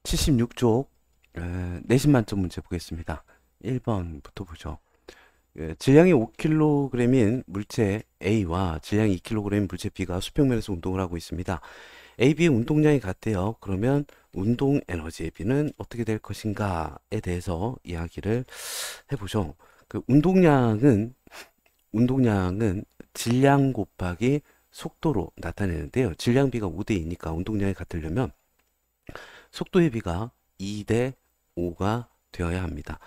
76쪽 내신 만점 문제 보겠습니다. 1번부터 보죠. 질량이 5kg인 물체 A와 질량이 2kg인 물체 B가 수평면에서 운동을 하고 있습니다. A, B 운동량이 같대요. 그러면 운동 에너지의 B는 어떻게 될 것인가에 대해서 이야기를 해보죠. 그 운동량은 질량 곱하기 속도로 나타내는데요. 질량 B가 5대 2니까 운동량이 같으려면 속도의 비가 2대 5가 되어야 합니다.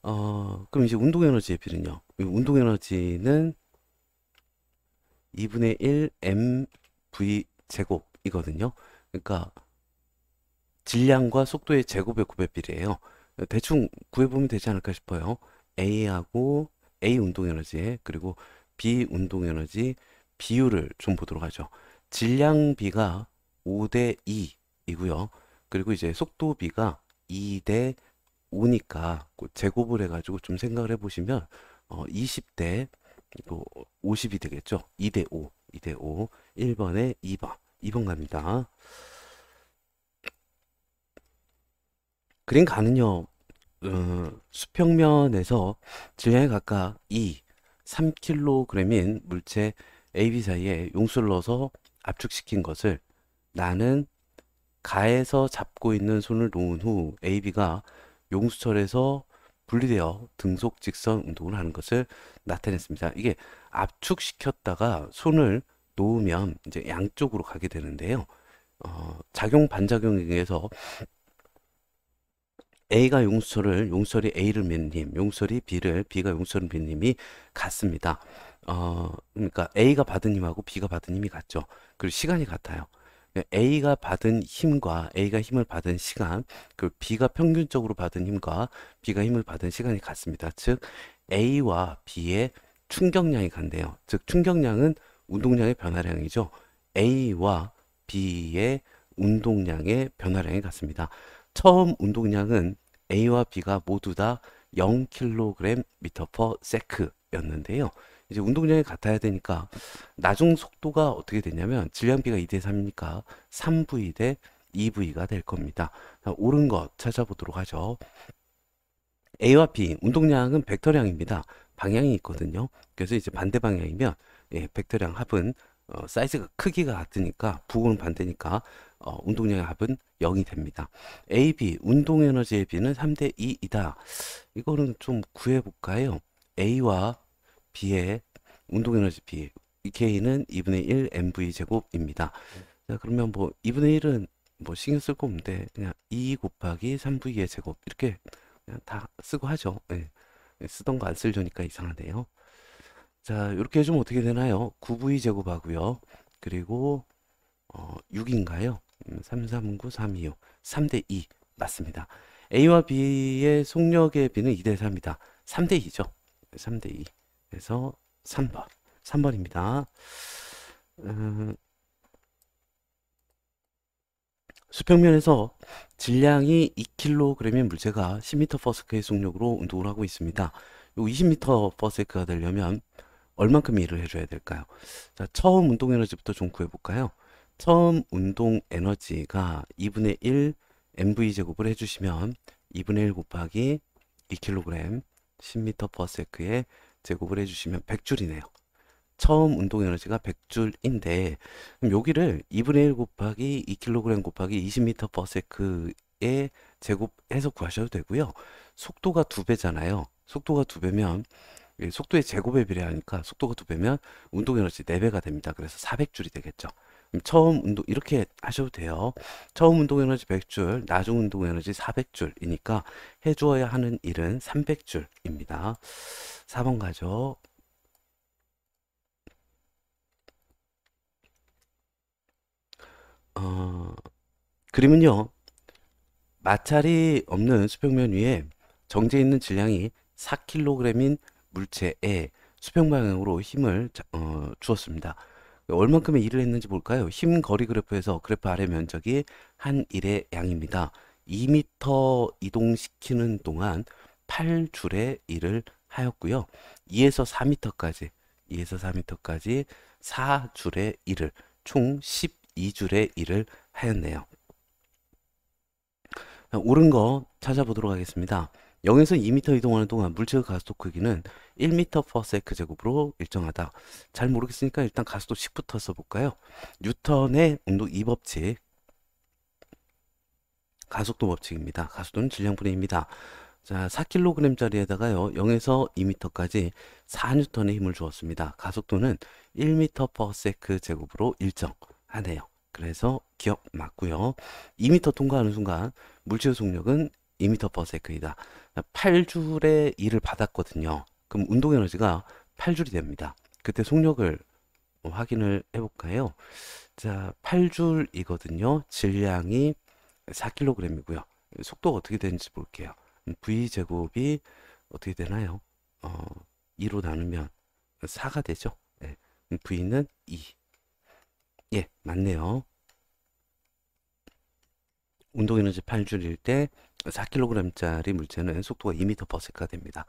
그럼 이제 운동 에너지의 비는요. 운동 에너지는 2분의 1 mv 제곱이거든요. 그러니까 질량과 속도의 제곱의 곱해비례예요. 대충 구해보면 되지 않을까 싶어요. A하고 A 운동 에너지 그리고 B 운동 에너지 비율을 좀 보도록 하죠. 질량 B가 5대 2이고요. 그리고 이제 속도 B가 2대 5니까 제곱을 해가지고 좀 생각을 해보시면 20대 또 50이 되겠죠. 2대 5, 2대 5, 1번에 2번 갑니다. 그림 가는요. 수평면에서 질량이 각각 2, 3kg인 물체 AB 사이에 용수를 넣어서 압축시킨 것을 나는 가에서 잡고 있는 손을 놓은 후 AB가 용수철에서 분리되어 등속 직선 운동을 하는 것을 나타냈습니다. 이게 압축시켰다가 손을 놓으면 이제 양쪽으로 가게 되는데요. 작용 반작용에 의해서 A가 용설이 A를 맨 힘, 용설이 B가 용설을 맨 힘이 같습니다. 그러니까 A가 받은 힘하고 B가 받은 힘이 같죠. 그리고 시간이 같아요. A가 받은 힘과 A가 힘을 받은 시간, 그 B가 평균적으로 받은 힘과 B가 힘을 받은 시간이 같습니다. 즉, A와 B의 충격량이 같네요. 즉, 충격량은 운동량의 변화량이죠. A와 B의 운동량의 변화량이 같습니다. 처음 운동량은 A와 B가 모두 다 0kg m/s 였는데요. 이제 운동량이 같아야 되니까 나중 속도가 어떻게 되냐면 질량 B가 2대 3이니까 3V 대 2V가 될 겁니다. 자, 옳은 것 찾아보도록 하죠. A와 B 운동량은 벡터량입니다. 방향이 있거든요. 그래서 이제 반대 방향이면 벡터량 합은 사이즈가 크기가 같으니까 부호는 반대니까 운동량의 합은 0이 됩니다. AB 운동 에너지의 B는 3대 2이다. 이거는 좀 구해볼까요? A와 B의 운동 에너지 B 이 K는 2분의 1 mv 제곱입니다. 자, 그러면 뭐 2분의 1은 뭐 신경 쓸 거 없는데 그냥 2 곱하기 3V의 제곱 이렇게 그냥 다 쓰고 하죠. 예. 쓰던 거 안 쓰려니까 이상하네요. 자, 이렇게 해주면 어떻게 되나요? 9V 제곱하고요. 그리고 6인가요? 3, 3, 9, 3, 2, 5. 3대 2 맞습니다. A와 B의 속력의 B는 2대 3이다. 3대 2죠. 3대 2. 그래서 3번. 3번입니다. 수평면에서 질량이 2kg인 물체가 10m/s의 속력으로 운동을 하고 있습니다. 요 20m/s가 되려면 얼만큼 일을 해줘야 될까요? 자, 처음 운동 에너지부터 좀 구해볼까요? 처음 운동 에너지가 2분의 1 mv 제곱을 해주시면 2분의 1 곱하기 2kg 10m/s에 제곱을 해주시면 100줄이네요. 처음 운동 에너지가 100줄인데 그럼 여기를 2분의 1 곱하기 2kg 곱하기 20m/s에 제곱해서 구하셔도 되고요. 속도가 2배잖아요. 속도가 2배면 속도의 제곱에 비례하니까 속도가 2배면 운동 에너지 4배가 됩니다. 그래서 400줄이 되겠죠. 그럼 처음 운동 이렇게 하셔도 돼요. 처음 운동 에너지 100줄, 나중 운동 에너지 400줄이니까 해주어야 하는 일은 300줄입니다. 4번 가죠. 어, 그림은요. 마찰이 없는 수평면 위에 정제 있는 질량이 4kg인 물체에 수평 방향으로 힘을 주었습니다. 얼만큼의 일을 했는지 볼까요? 힘 거리 그래프에서 그래프 아래 면적이 한 일의 양입니다. 2m 이동시키는 동안 8줄의 일을 하였고요. 2에서 4m까지 4줄의 일을 총 12줄의 일을 하였네요. 옳은 거 찾아보도록 하겠습니다. 0에서 2m 이동하는 동안 물체의 가속도 크기는 1m/s 제곱으로 일정하다. 잘 모르겠으니까 일단 가속도 식부터 써볼까요? 뉴턴의 운동 2법칙, 가속도 법칙입니다. 가속도는 질량분의 2입니다. 자, 4kg짜리에다가요, 0에서 2m까지 4N의 힘을 주었습니다. 가속도는 1m/s 제곱으로 일정하네요. 그래서 기억 맞고요. 2m 통과하는 순간 물체의 속력은 2m/s이다. 8줄의 2를 받았거든요. 그럼 운동 에너지가 8줄이 됩니다. 그때 속력을 확인을 해볼까요? 자, 8줄이거든요. 질량이 4kg이고요. 속도가 어떻게 되는지 볼게요. V제곱이 어떻게 되나요? 2로 나누면 4가 되죠. 네. V는 2. 예, 맞네요. 운동에너지 8줄일 때 4kg짜리 물체는 속도가 2m/s가 됩니다.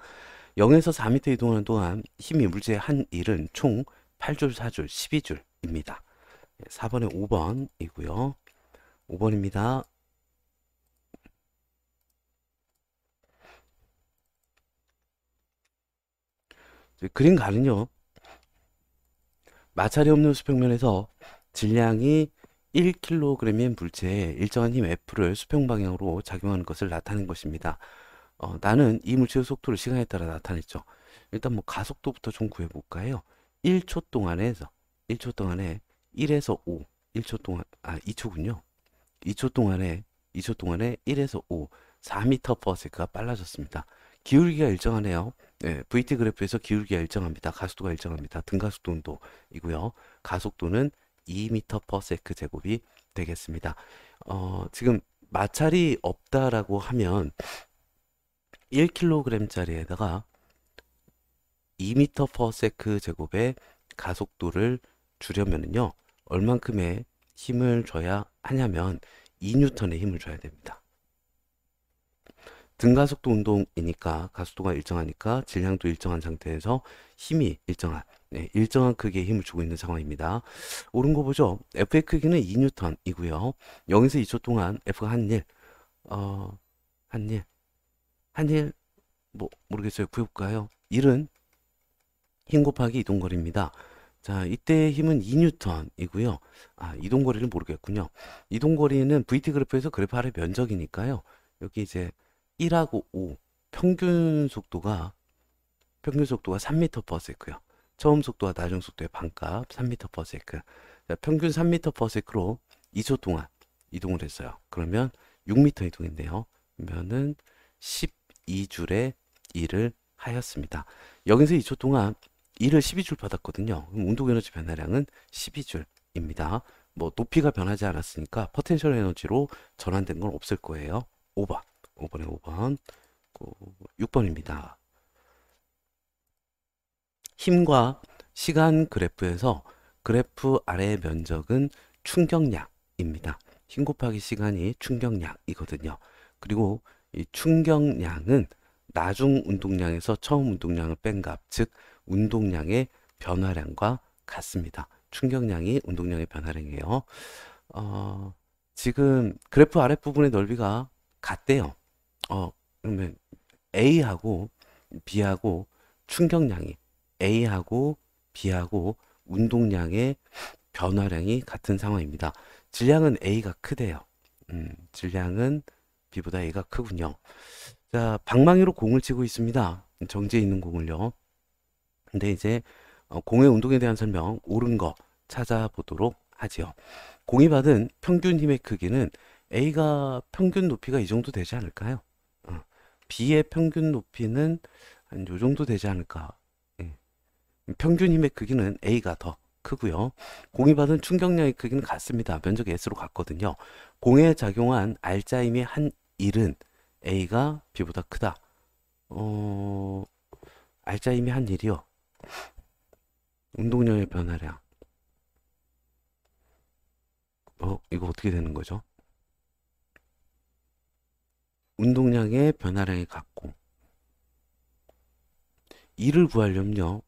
0에서 4m 이동하는 동안 힘이 물체의 한 일은 총 8줄, 4줄, 12줄입니다. 4번에 5번이고요. 5번입니다. 그림 가는요. 마찰이 없는 수평면에서 질량이 1kg인 물체에 일정한 힘 F를 수평 방향으로 작용하는 것을 나타낸 것입니다. 나는 이 물체의 속도를 시간에 따라 나타냈죠. 일단 뭐 가속도부터 좀 구해볼까요? 1초 동안에서 1초 동안에 1에서 5, 1초 동안 2초군요. 2초 동안에 1에서 5, 4m/s가 빨라졌습니다. 기울기가 일정하네요. 네, VT 그래프에서 기울기가 일정합니다. 가속도가 일정합니다. 등가속도 운동이고요. 가속도는 2m/s 제곱이 되겠습니다. 지금 마찰이 없다라고 하면 1kg짜리에다가 2m/s 제곱의 가속도를 주려면요, 얼만큼의 힘을 줘야 하냐면 2N의 힘을 줘야 됩니다. 등가속도 운동이니까 가속도가 일정하니까 질량도 일정한 상태에서 힘이 일정한 크기의 힘을 주고 있는 상황입니다. 옳은 거 보죠? F의 크기는 2N이고요. 0에서 2초 동안 F가 한일 뭐 모르겠어요. 구해볼까요? 1은 힘 곱하기 이동거리입니다. 자, 이때의 힘은 2N이고요. 이동거리를 모르겠군요. 이동거리는 VT 그래프에서 그래프 아래 면적이니까요. 여기 이제 1하고 5 평균 속도가 3m/s고요. 처음 속도와 나중 속도의 반값 3m/s. 자, 평균 3m/s로 2초 동안 이동을 했어요. 그러면 6m 이동했네요. 그러면은 12줄의 2를 하였습니다. 여기서 2초 동안 2를 12줄 받았거든요. 그럼 운동 에너지 변화량은 12줄입니다. 뭐 높이가 변하지 않았으니까 포텐셜 에너지로 전환된 건 없을 거예요. 5번에 5번, 6번입니다. 힘과 시간 그래프에서 그래프 아래의 면적은 충격량입니다. 힘 곱하기 시간이 충격량이거든요. 그리고 이 충격량은 나중 운동량에서 처음 운동량을 뺀 값, 즉 운동량의 변화량과 같습니다. 충격량이 운동량의 변화량이에요. 지금 그래프 아랫부분의 넓이가 같대요. 그러면 A하고 B하고 충격량이 A하고 B하고 운동량의 변화량이 같은 상황입니다. 질량은 A가 크대요. 질량은 B보다 A가 크군요. 자, 방망이로 공을 치고 있습니다. 정지해 있는 공을요. 근데 이제 공의 운동에 대한 설명 옳은 거 찾아보도록 하지요. 공이 받은 평균 힘의 크기는 A가 평균 높이가 이 정도 되지 않을까요? B의 평균 높이는 한 요 정도 되지 않을까? 예. 평균 힘의 크기는 A가 더 크고요. 공이 받은 충격량의 크기는 같습니다. 면적이 S로 같거든요. 공에 작용한 R자 힘의 한 일은 A가 B보다 크다. R자 힘의 한 일이요. 운동량의 변화량. 이거 어떻게 되는 거죠? 운동량의 변화량이 같고 이를 구하려면요.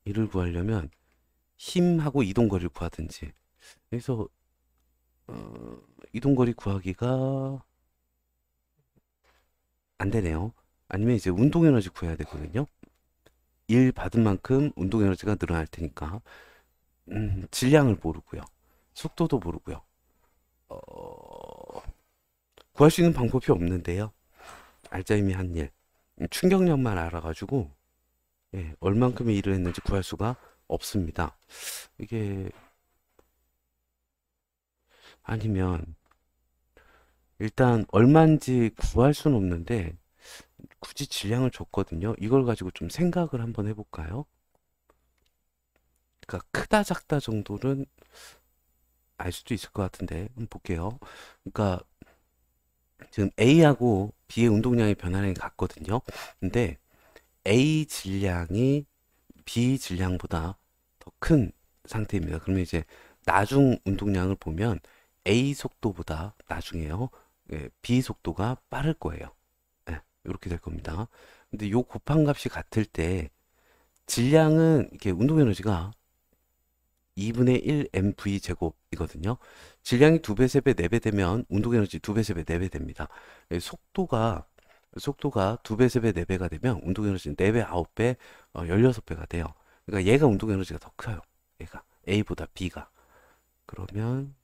이를 구하려면 힘하고 이동거리를 구하든지. 그래서 이동거리 구하기가 안 되네요. 아니면 이제 운동 에너지 구해야 되거든요. 일 받은 만큼 운동 에너지가 늘어날 테니까 질량을 모르고요. 속도도 모르고요. 어, 구할 수 있는 방법이 없는데요. 알짜임이 한 일. 충격량만 알아가지고 예, 얼만큼의 일을 했는지 구할 수가 없습니다. 이게 아니면 일단 얼마인지 구할 수는 없는데 굳이 질량을 줬거든요. 이걸 가지고 좀 생각을 한번 해볼까요? 그러니까 크다 작다 정도는 알 수도 있을 것 같은데 한번 볼게요. 그러니까 지금 A하고 B의 운동량의 변화량이 같거든요. 근데 A 질량이 B 질량보다 더 큰 상태입니다. 그러면 이제 나중 운동량을 보면 A 속도보다 나중에요. 예, B 속도가 빠를 거예요. 예, 이렇게 될 겁니다. 근데 요 곱한 값이 같을 때 질량은 이게 운동 에너지가 2분의 1 mv 제곱이거든요. 질량이 2배, 3배, 4배 되면 운동 에너지 2배, 3배, 4배 됩니다. 예, 속도가 2배, 3배, 4배가 되면 운동 에너지는 4배, 9배, 16배가 돼요. 그러니까 얘가 운동 에너지가 더 커요. 얘가 A보다 B가. 그러면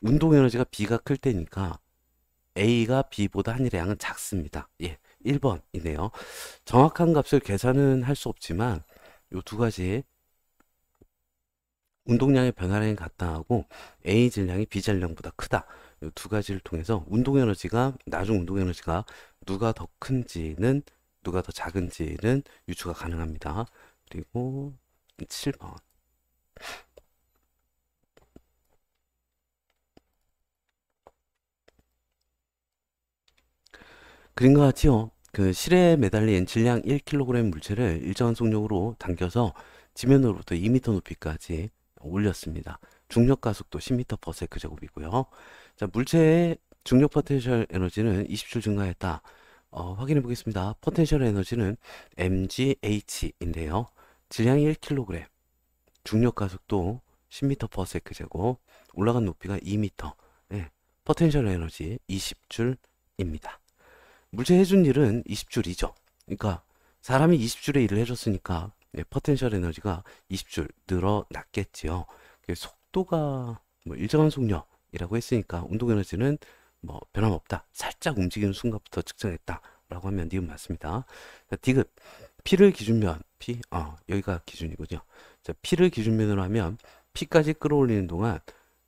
운동 에너지가 B가 클 때니까 A가 B보다 한일의 양은 작습니다. 예, 1번이네요. 정확한 값을 계산은 할 수 없지만 요 두 가지 운동량의 변화량이 같다 하고 A 질량이 B 질량보다 크다. 이 두 가지를 통해서 운동 에너지가 나중 운동 에너지가 누가 더 큰지는 누가 더 작은지는 유추가 가능합니다. 그리고 7번. 그림과 같이요. 그 실에 매달린 질량 1kg 물체를 일정한 속력으로 당겨서 지면으로부터 2m 높이까지 올렸습니다. 중력 가속도 10m/s 제곱이고요. 자, 물체의 중력 포텐셜 에너지는 20줄 증가했다. 확인해 보겠습니다. 포텐셜 에너지는 mgh인데요. 질량이 1kg, 중력 가속도 10m/s 제곱, 올라간 높이가 2m. 네, 포텐셜 에너지 20줄입니다. 물체 해준 일은 20줄이죠. 그러니까 사람이 20줄의 일을 해줬으니까 포텐셜 에너지가 20줄 늘어났겠지요. 속도가 뭐 일정한 속력이라고 했으니까 운동 에너지는 뭐 변함없다. 살짝 움직이는 순간부터 측정했다라고 하면 니은 맞습니다. 자, 디귿 P를 기준면 여기가 기준이군요. 자, P를 기준면으로 하면 P까지 끌어올리는 동안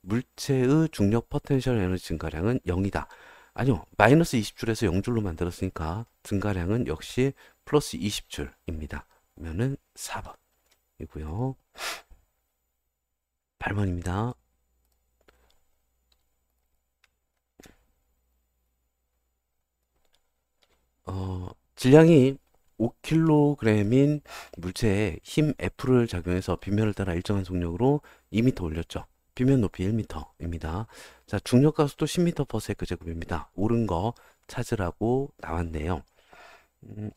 물체의 중력 포텐셜 에너지 증가량은 0이다. 아니요, 마이너스 20줄에서 0줄로 만들었으니까 증가량은 역시 플러스 20줄입니다. 그러면은 4번이고요. 8번입니다. 질량이 5kg인 물체에 힘 F를 작용해서 빗면을 따라 일정한 속력으로 2m 올렸죠. 빗면 높이 1m입니다. 자, 중력 가속도 10m/s 제곱입니다. 옳은 거 찾으라고 나왔네요.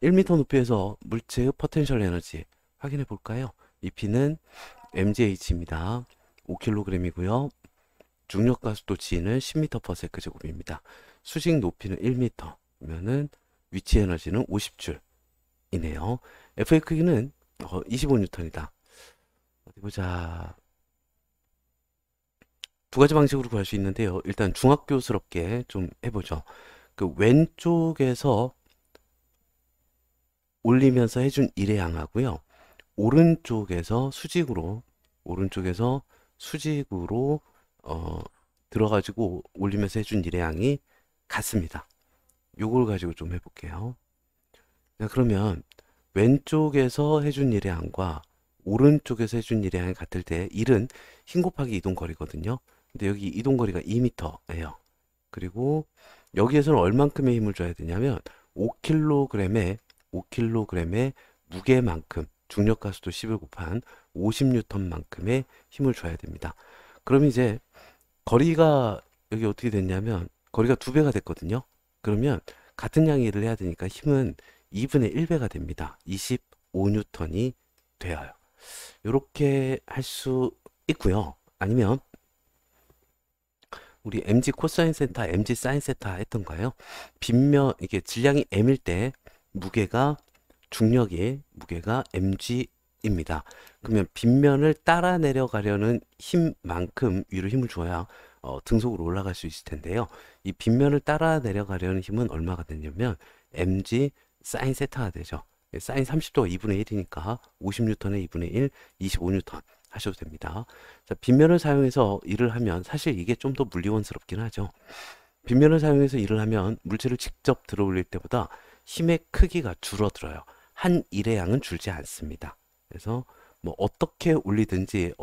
1m 높이에서 물체의 포텐셜 에너지 확인해 볼까요? 이 P는 mgh입니다. 5kg이고요. 중력 가속도 G는 10m/s 제곱입니다. 수직 높이는 1m. 그러면은 위치 에너지는 50줄이네요. F의 크기는 25N이다. 어디 보자. 두 가지 방식으로 구할 수 있는데요. 일단 중학교스럽게 좀 해보죠. 그 왼쪽에서 올리면서 해준 일의 양하고요. 오른쪽에서 수직으로 들어가지고 올리면서 해준 일의 양이 같습니다. 요걸 가지고 좀 해볼게요. 자, 그러면 왼쪽에서 해준 일의 양과 오른쪽에서 해준 일의 양이 같을 때 1은 힘 곱하기 이동 거리거든요. 근데 여기 이동 거리가 2m예요. 그리고 여기에서는 얼만큼의 힘을 줘야 되냐면 5kg의 무게만큼 중력 가속도 10을 곱한 50N만큼의 힘을 줘야 됩니다. 그럼 이제 거리가 여기 어떻게 됐냐면 거리가 2배가 됐거든요. 그러면 같은 양의 일을 해야 되니까 힘은 2분의 1배가 됩니다. 25N이 되어요. 이렇게 할 수 있고요. 아니면 우리 mg 코사인 세타, mg 사인 세타 했던가요? 빗면 이게 질량이 m일 때 무게가 무게가 mg입니다. 그러면 빗면을 따라 내려가려는 힘만큼 위로 힘을 줘야 등속으로 올라갈 수 있을 텐데요. 이 빗면을 따라 내려가려는 힘은 얼마가 되냐면 mg 사인 세타가 되죠. 사인 30도가 2분의 1이니까 50N에 2분의 1, 25N 하셔도 됩니다. 자, 빗면을 사용해서 일을 하면 사실 이게 좀 더 물리원스럽긴 하죠. 빗면을 사용해서 일을 하면 물체를 직접 들어 올릴 때보다 힘의 크기가 줄어들어요. 한 일의 양은 줄지 않습니다. 그래서 뭐 어떻게 올리든지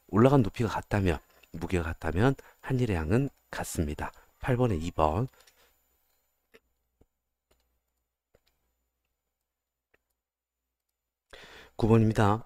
올라간 높이가 같다면 무게가 같다면 한 일의 양은 같습니다. 8번에 2번. 9번입니다.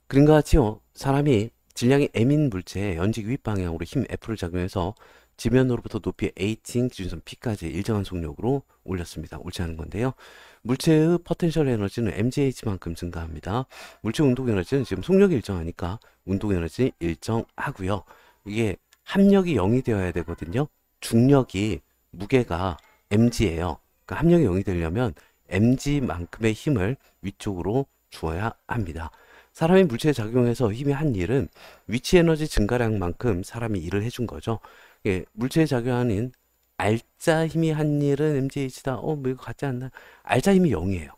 그림과 같이요. 사람이 질량이 m인 물체에 연직 윗방향으로 힘 F를 작용해서 지면으로부터 높이 h인 기준선 P까지 일정한 속력으로 올렸습니다. 옳지 않은 건데요. 물체의 포텐셜 에너지는 mgh만큼 증가합니다. 물체 운동 에너지는 지금 속력이 일정하니까 운동 에너지 일정하고요. 이게 합력이 0이 되어야 되거든요. 중력이 무게가 mg예요. 그러니까 합력이 0이 되려면 mg만큼의 힘을 위쪽으로 주어야 합니다. 사람이 물체에 작용해서 힘이 한 일은 위치 에너지 증가량만큼 사람이 일을 해준 거죠. 예, 물체에 작용하는 알짜 힘이 한 일은 mgh다. 뭐 이거 같지 않나? 알짜 힘이 0이에요.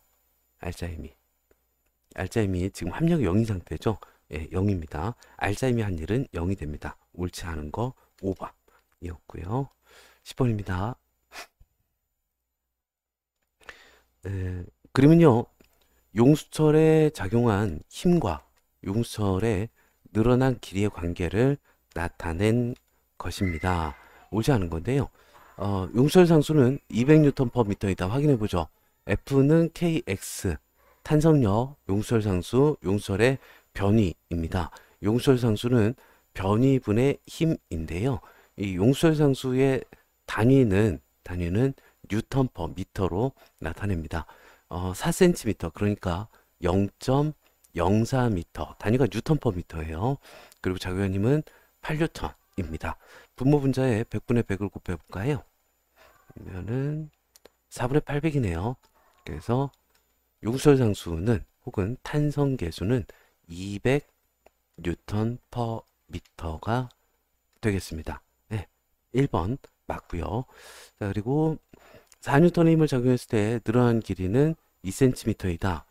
알짜 힘이. 알짜 힘이 지금 합력이 0인 상태죠. 예, 0입니다. 알짜 힘이 한 일은 0이 됩니다. 옳지 않은 거 5번 이었고요. 10번입니다. 그림은요. 용수철에 작용한 힘과 용수철의 늘어난 길이의 관계를 나타낸 것입니다. 옳지 않은 건데요. 용수철 상수는 200N/m이다. 확인해 보죠. F는 Kx, 탄성력, 용수철 상수, 용수철의 변위입니다. 용수철 상수는 변위분의 힘인데요. 이 용수철 상수의 단위는 N/m로 나타냅니다. 4cm, 그러니까 0.04m, 단위가 Nm/m예요. 그리고 작용한 힘은 8N입니다. 분모 분자에 100분의 100을 곱해볼까요? 그러면은 4분의 800이네요. 그래서 용수철 상수는 혹은 탄성 계수는 200Nm/m가 되겠습니다. 네, 1번 맞고요. 자, 그리고 4N의 힘을 작용했을 때 늘어난 길이는 2cm이다.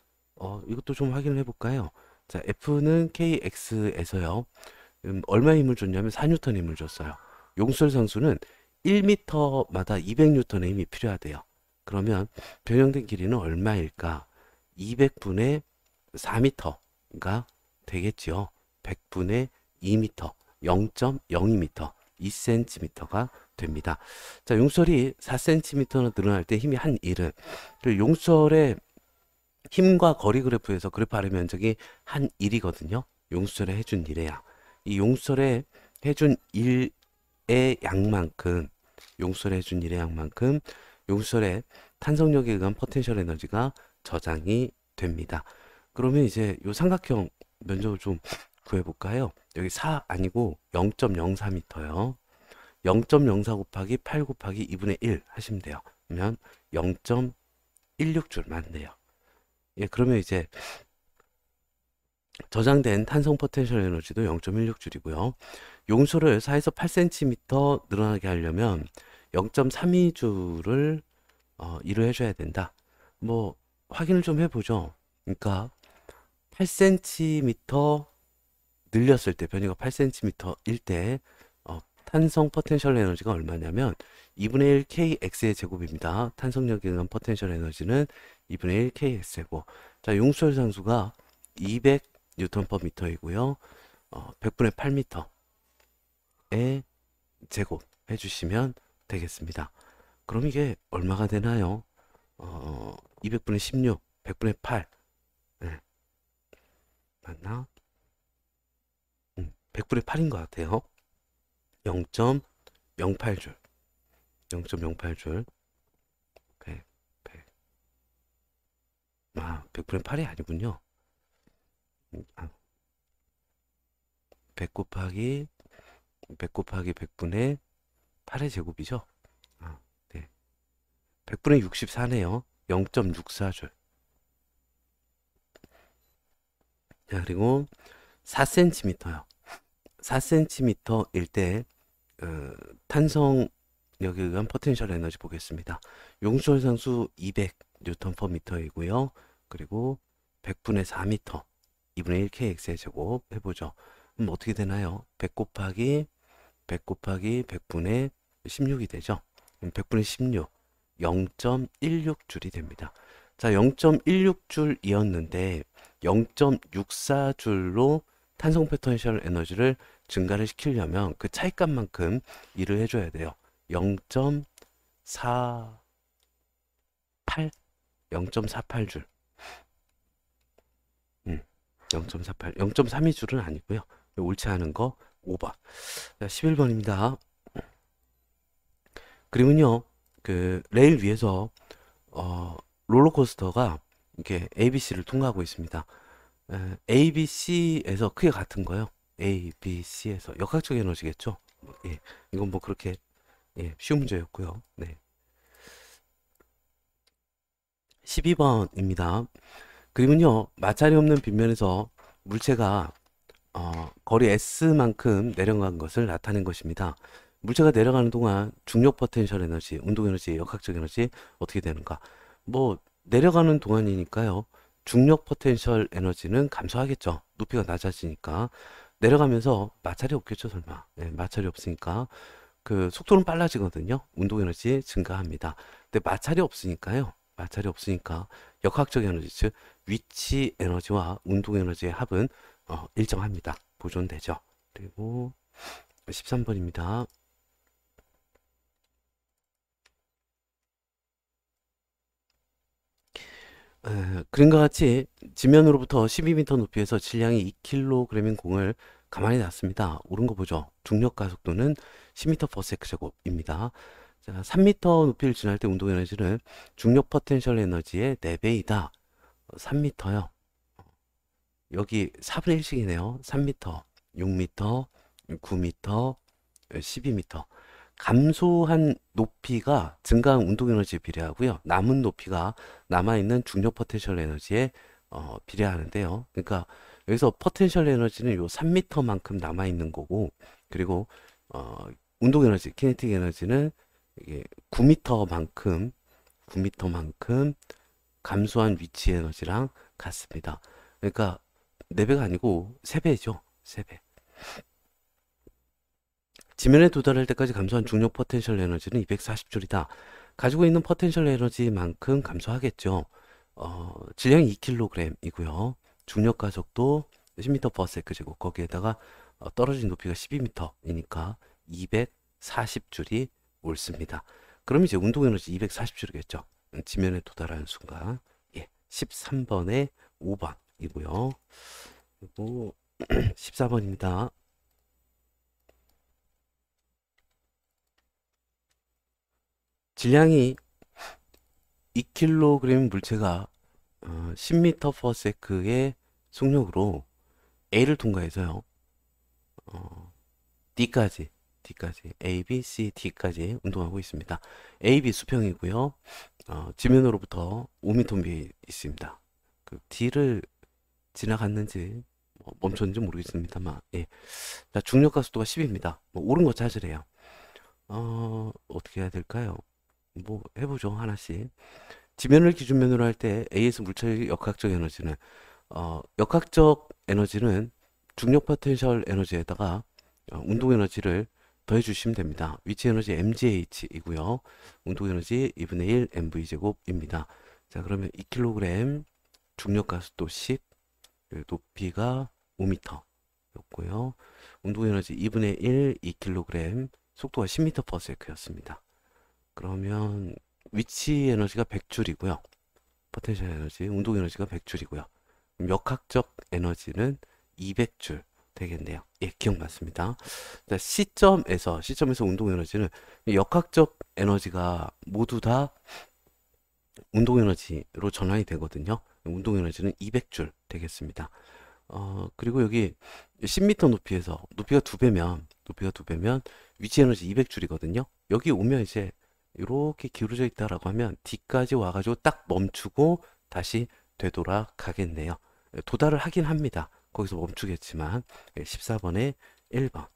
이것도 좀 확인을 해볼까요? 자, F는 KX에서요. 얼마의 힘을 줬냐면 4N의 힘을 줬어요. 용수철 상수는 1m마다 200N의 힘이 필요하대요. 그러면 변형된 길이는 얼마일까? 200분의 4m가 되겠지요. 100분의 2m, 0.02m, 2cm가 됩니다. 자, 용수철이 4cm나 늘어날 때 힘이 한 1은 용수철의 힘과 거리 그래프에서 그래프 아래 면적이 한 1이거든요. 용수철에 해준 1의 양. 이 용수철에 해준 1의 양만큼 용수철에 해준 1의 양만큼 용수철의 탄성력에 의한 포텐셜 에너지가 저장이 됩니다. 그러면 이제 이 삼각형 면적을 좀 구해볼까요? 여기 4 아니고 0.04m요. 0.04 곱하기 8 곱하기 2분의 1 하시면 돼요. 그러면 0.16줄 맞네요. 예, 그러면 이제 저장된 탄성 포텐셜 에너지도 0.16줄이고요. 용수를 4에서 8cm 늘어나게 하려면 0.32줄을 일을 해줘야 된다. 뭐 확인을 좀 해보죠. 그러니까 8cm 늘렸을 때, 변이가 8cm일 때 탄성 포텐셜 에너지가 얼마냐면 2분의 1 kx의 제곱입니다. 탄성력에 의한 포텐셜 에너지는 2분의 1 kx 제곱. 자, 용수철 상수가 200Nm/m이고요. 100분의 8m의 제곱 해주시면 되겠습니다. 그럼 이게 얼마가 되나요? 200분의 16, 100분의 8. 네. 맞나? 100분의 8인 것 같아요. 0.08줄. 0.08줄. 100, 100. 100분의 8이 아니군요. 100 곱하기 100분의 8의 제곱이죠. 네. 100분의 64네요. 0.64줄. 자, 그리고 4cm요. 4cm일 때 탄성력에 의한 포텐셜 에너지 보겠습니다. 용솔 상수 200Nm/m이고요. 그리고 100분의 4m 2분의 1kx의 제곱 해보죠. 그럼 어떻게 되나요? 100 곱하기 100분의 16이 되죠. 100분의 16 0.16줄이 됩니다. 자, 0.16줄이었는데 0.64줄로 탄성 포텐셜 에너지를 증가를 시키려면 그 차이값만큼 일을 해줘야 돼요. 0.48 0.48줄 0.48 0.32줄은 아니고요. 옳지 않은 거 5번. 자, 11번입니다. 그리고요, 그 레일 위에서 롤러코스터가 이렇게 ABC를 통과하고 있습니다. ABC에서 크게 같은 거요. ABC에서 역학적 에너지겠죠. 예, 이건 뭐 그렇게 쉬운 문제였고요. 네. 12번입니다. 그림은요, 마찰이 없는 빗면에서 물체가 거리 S만큼 내려간 것을 나타낸 것입니다. 물체가 내려가는 동안 중력 포텐셜 에너지, 운동 에너지, 역학적 에너지 어떻게 되는가? 뭐 내려가는 동안이니까요. 중력 포텐셜 에너지는 감소하겠죠. 높이가 낮아지니까. 내려가면서 마찰이 없겠죠, 설마. 네, 마찰이 없으니까 그 속도는 빨라지거든요. 운동 에너지 증가합니다. 근데 마찰이 없으니까요. 마찰이 없으니까 역학적 에너지, 즉 위치 에너지와 운동 에너지의 합은 일정합니다. 보존되죠. 그리고 13번입니다. 그림과 같이 지면으로부터 12m 높이에서 질량이 2kg인 공을 가만히 놨습니다. 옳은 거 보죠. 중력 가속도는 10m/s 제곱입니다. 자, 3m 높이를 지날 때 운동 에너지는 중력 포텐셜 에너지의 4배이다. 3m요. 여기 4분의 1씩이네요. 3m, 6m, 9m, 12m. 감소한 높이가 증가한 운동 에너지에 비례하고요. 남은 높이가 남아있는 중력 포텐셜 에너지에 비례하는데요. 그러니까 여기서 포텐셜 에너지는 요 3m만큼 남아있는 거고, 그리고 운동 에너지, 키네틱 에너지는 이게 9m만큼 감소한 위치 에너지랑 같습니다. 그러니까 4배가 아니고 3배죠. 3배. 지면에 도달할 때까지 감소한 중력 포텐셜 에너지는 240줄이다. 가지고 있는 포텐셜 에너지만큼 감소하겠죠. 질량이 2kg이고요. 중력 가속도 10m/s 제곱, 거기에다가 떨어진 높이가 12m이니까 240줄이 옳습니다. 그럼 이제 운동 에너지 240줄이겠죠. 지면에 도달하는 순간. 예, 13번에 5번이고요. 그리고 14번입니다. 질량이 2kg 물체가 10m/s의 속력으로 A를 통과해서요. D까지 A, B, C, D까지 운동하고 있습니다. A, B 수평이고요. 지면으로부터 5m 위에 있습니다. 그 D를 지나갔는지 멈췄는지 모르겠습니다만, 예. 자, 중력 가속도가 10입니다. 옳은 거 찾으래요. 어떻게 해야 될까요? 뭐 해보죠, 하나씩. 지면을 기준면으로 할 때 AS 물체의 역학적 에너지는 역학적 에너지는 중력 포텐셜 에너지에다가 운동 에너지를 더해 주시면 됩니다. 위치 에너지 mgh 이고요. 운동 에너지 2분의 1 mv 제곱입니다. 자, 그러면 2kg, 중력 가속도 10, 높이가 5m 였고요. 운동 에너지 2분의 1 2kg, 속도가 10m/s였습니다. 그러면 위치 에너지가 100줄이고요. 포텐셜 에너지, 운동 에너지가 100줄이고요. 역학적 에너지는 200줄 되겠네요. 예, 기억 맞습니다. 자, 시점에서 운동 에너지는 역학적 에너지가 모두 다 운동 에너지로 전환이 되거든요. 운동 에너지는 200줄 되겠습니다. 그리고 여기 10m 높이에서 높이가 두 배면 위치 에너지 200줄이거든요. 여기 오면 이제 이렇게 기울어져 있다라고 하면 D까지 와가지고 딱 멈추고 다시 되돌아가겠네요. 도달을 하긴 합니다. 거기서 멈추겠지만 14번에 1번